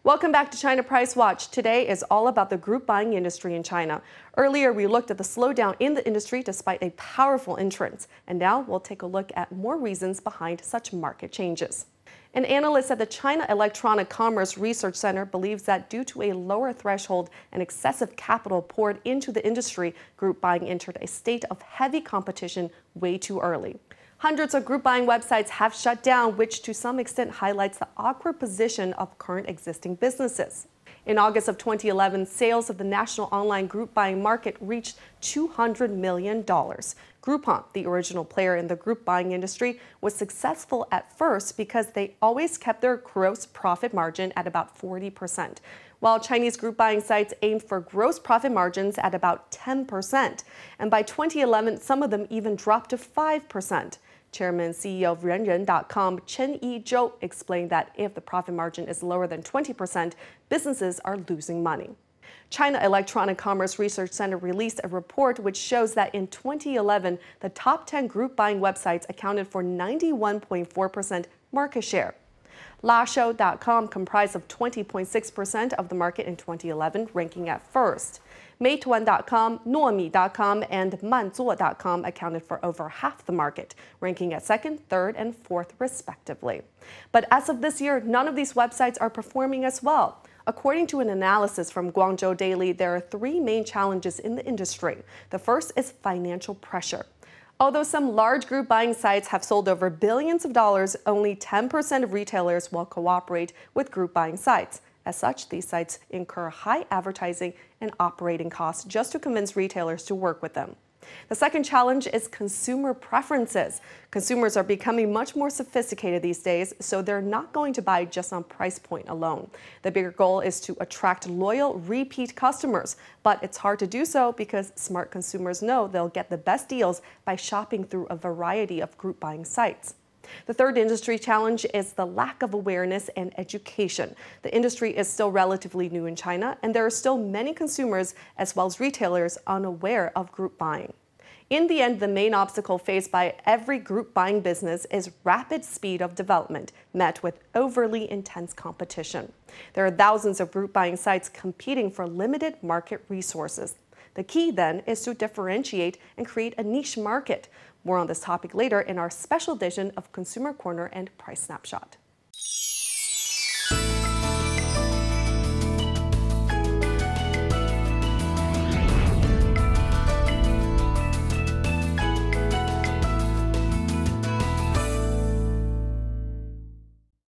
Welcome back to China Price Watch. Today is all about the group buying industry in China. Earlier, we looked at the slowdown in the industry despite a powerful entrance. And now we'll take a look at more reasons behind such market changes. An analyst at the China Electronic Commerce Research Center believes that due to a lower threshold and excessive capital poured into the industry, group buying entered a state of heavy competition way too early. Hundreds of group buying websites have shut down, which to some extent highlights the awkward position of current existing businesses. In August of 2011, sales of the national online group buying market reached $200 million. Groupon, the original player in the group buying industry, was successful at first because they always kept their gross profit margin at about 40%, while Chinese group buying sites aimed for gross profit margins at about 10%. And by 2011, some of them even dropped to 5%. Chairman and CEO of Renren.com, Chen Yizhou, explained that if the profit margin is lower than 20%, businesses are losing money. China Electronic Commerce Research Center released a report which shows that in 2011, the top 10 group buying websites accounted for 91.4% market share. Lashow.com comprised of 20.6% of the market in 2011, ranking at first. Meituan.com, Nuomi.com, and Manzuo.com accounted for over half the market, ranking at second, third, and fourth respectively. But as of this year, none of these websites are performing as well. According to an analysis from Guangzhou Daily, there are three main challenges in the industry. The first is financial pressure. Although some large group buying sites have sold over billions of dollars, only 10% of retailers will cooperate with group buying sites. As such, these sites incur high advertising and operating costs just to convince retailers to work with them. The second challenge is consumer preferences. Consumers are becoming much more sophisticated these days, so they're not going to buy just on price point alone. The bigger goal is to attract loyal, repeat customers, but it's hard to do so because smart consumers know they'll get the best deals by shopping through a variety of group buying sites. The third industry challenge is the lack of awareness and education. The industry is still relatively new in China, and there are still many consumers as well as retailers unaware of group buying. In the end, the main obstacle faced by every group buying business is rapid speed of development, met with overly intense competition. There are thousands of group buying sites competing for limited market resources. The key, then, is to differentiate and create a niche market. More on this topic later in our special edition of Consumer Corner and Price Snapshot.